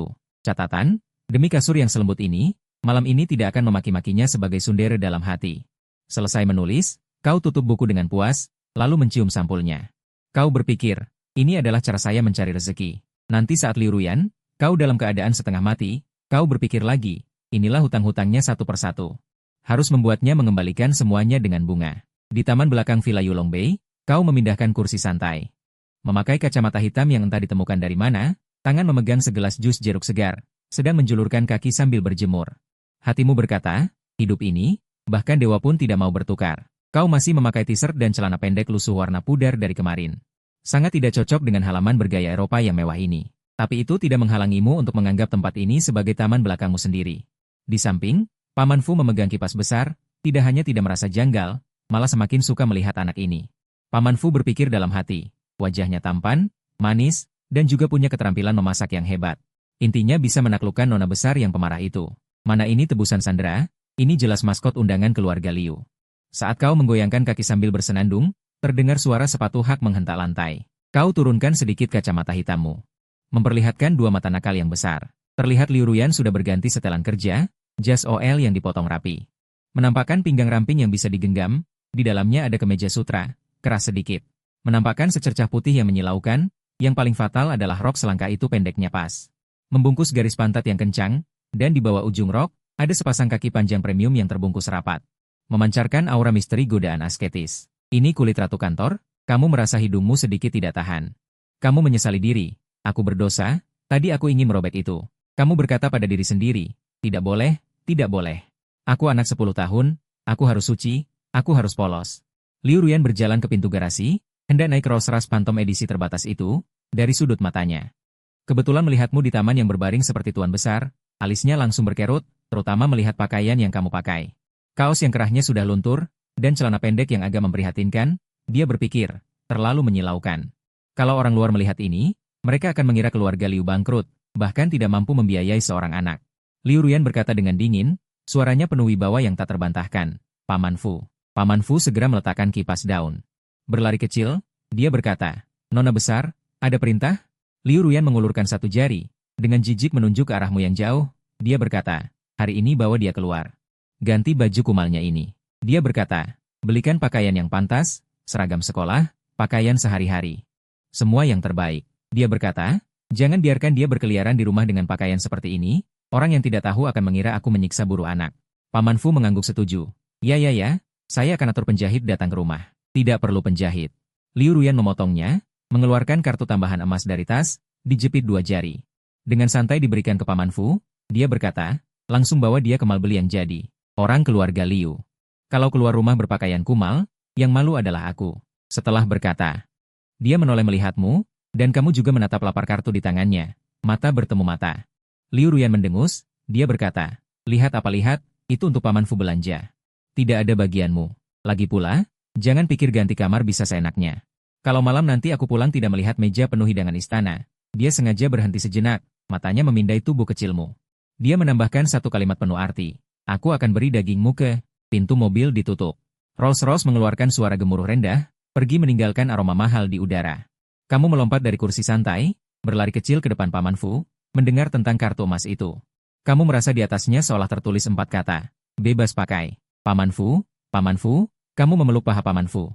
Catatan, demi kasur yang selembut ini, malam ini tidak akan memaki-makinya sebagai sundere dalam hati. Selesai menulis, kau tutup buku dengan puas, lalu mencium sampulnya. Kau berpikir, ini adalah cara saya mencari rezeki. Nanti saat Liu Ruyan, kau dalam keadaan setengah mati, kau berpikir lagi, inilah hutang-hutangnya satu persatu. Harus membuatnya mengembalikan semuanya dengan bunga. Di taman belakang Villa Yulongbei, kau memindahkan kursi santai. Memakai kacamata hitam yang entah ditemukan dari mana, tangan memegang segelas jus jeruk segar, sedang menjulurkan kaki sambil berjemur. Hatimu berkata, hidup ini, bahkan dewa pun tidak mau bertukar. Kau masih memakai t-shirt dan celana pendek lusuh warna pudar dari kemarin. Sangat tidak cocok dengan halaman bergaya Eropa yang mewah ini. Tapi itu tidak menghalangimu untuk menganggap tempat ini sebagai taman belakangmu sendiri. Di samping, Paman Fu memegang kipas besar, tidak hanya tidak merasa janggal, malah semakin suka melihat anak ini. Paman Fu berpikir dalam hati, wajahnya tampan, manis, dan juga punya keterampilan memasak yang hebat. Intinya bisa menaklukkan nona besar yang pemarah itu. Mana ini tebusan sandera, ini jelas maskot undangan keluarga Liu. Saat kau menggoyangkan kaki sambil bersenandung, terdengar suara sepatu hak menghentak lantai. Kau turunkan sedikit kacamata hitammu. Memperlihatkan 2 mata nakal yang besar. Terlihat Liu Ruyan sudah berganti setelan kerja, jas OL yang dipotong rapi. Menampakkan pinggang ramping yang bisa digenggam, di dalamnya ada kemeja sutra, keras sedikit. Menampakkan secercah putih yang menyilaukan, yang paling fatal adalah rok selangkah itu pendeknya pas. Membungkus garis pantat yang kencang, dan di bawah ujung rok, ada sepasang kaki panjang premium yang terbungkus rapat. Memancarkan aura misteri godaan asketis. Ini kulit ratu kantor, kamu merasa hidungmu sedikit tidak tahan. Kamu menyesali diri, aku berdosa, tadi aku ingin merobek itu. Kamu berkata pada diri sendiri, tidak boleh, tidak boleh. Aku anak 10 tahun, aku harus suci, aku harus polos. Liu Ruyan berjalan ke pintu garasi, hendak naik Rolls-Royce Phantom edisi terbatas itu, dari sudut matanya. Kebetulan melihatmu di taman yang berbaring seperti tuan besar, alisnya langsung berkerut, terutama melihat pakaian yang kamu pakai. Kaos yang kerahnya sudah luntur, dan celana pendek yang agak memprihatinkan, dia berpikir, terlalu menyilaukan. Kalau orang luar melihat ini, mereka akan mengira keluarga Liu bangkrut, bahkan tidak mampu membiayai seorang anak. Liu Ruyan berkata dengan dingin, suaranya penuh wibawa yang tak terbantahkan. Paman Fu. Paman Fu segera meletakkan kipas daun. Berlari kecil, dia berkata, Nona besar, ada perintah? Liu Ruyan mengulurkan 1 jari, dengan jijik menunjuk ke arahmu yang jauh, dia berkata, hari ini bawa dia keluar. Ganti baju kumalnya ini. Dia berkata, belikan pakaian yang pantas, seragam sekolah, pakaian sehari-hari. Semua yang terbaik. Dia berkata, jangan biarkan dia berkeliaran di rumah dengan pakaian seperti ini, orang yang tidak tahu akan mengira aku menyiksa buruh anak. Paman Fu mengangguk setuju. Ya, saya akan atur penjahit datang ke rumah. Tidak perlu penjahit. Liu Ruyan memotongnya, mengeluarkan kartu tambahan emas dari tas, dijepit 2 jari. Dengan santai diberikan ke Paman Fu, dia berkata, langsung bawa dia ke Malbeli yang jadi. Orang keluarga Liu. Kalau keluar rumah berpakaian kumal, yang malu adalah aku. Setelah berkata, dia menoleh melihatmu, dan kamu juga menatap lapar kartu di tangannya. Mata bertemu mata. Liu Ruyan mendengus, dia berkata, lihat apa lihat, itu untuk Paman Fu belanja. Tidak ada bagianmu. Lagi pula, jangan pikir ganti kamar bisa seenaknya. Kalau malam nanti aku pulang tidak melihat meja penuh hidangan istana. Dia sengaja berhenti sejenak, matanya memindai tubuh kecilmu. Dia menambahkan 1 kalimat penuh arti. Aku akan beri dagingmu ke... Pintu mobil ditutup. Rolls-Royce mengeluarkan suara gemuruh rendah, pergi meninggalkan aroma mahal di udara. Kamu melompat dari kursi santai, berlari kecil ke depan Paman Fu, mendengar tentang kartu emas itu. Kamu merasa di atasnya seolah tertulis 4 kata. Bebas pakai. Paman Fu, kamu memeluk paha Paman Fu.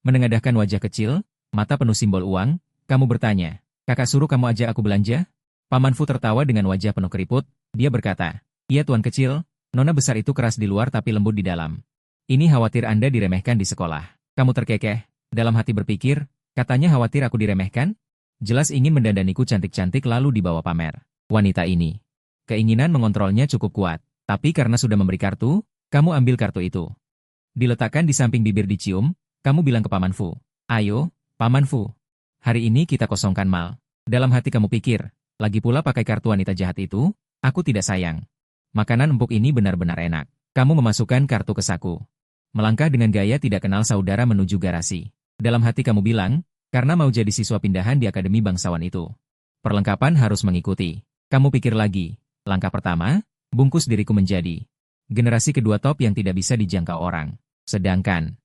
Menengadahkan wajah kecil, mata penuh simbol uang, kamu bertanya, kakak suruh kamu ajak aku belanja? Paman Fu tertawa dengan wajah penuh keriput, dia berkata, iya tuan kecil, nona besar itu keras di luar tapi lembut di dalam. Ini khawatir Anda diremehkan di sekolah. Kamu terkekeh, dalam hati berpikir, katanya khawatir aku diremehkan? Jelas ingin mendandaniku cantik-cantik lalu dibawa pamer. Wanita ini. Keinginan mengontrolnya cukup kuat, tapi karena sudah memberi kartu, kamu ambil kartu itu. Diletakkan di samping bibir dicium, kamu bilang ke Paman Fu, ayo, Paman Fu. Hari ini kita kosongkan mal. Dalam hati kamu pikir, lagi pula pakai kartu wanita jahat itu, aku tidak sayang. Makanan empuk ini benar-benar enak. Kamu memasukkan kartu ke saku. Melangkah dengan gaya tidak kenal saudara menuju garasi. Dalam hati kamu bilang, karena mau jadi siswa pindahan di Akademi Bangsawan itu. Perlengkapan harus mengikuti. Kamu pikir lagi. Langkah pertama, bungkus diriku menjadi generasi kedua top yang tidak bisa dijangkau orang. Sedangkan,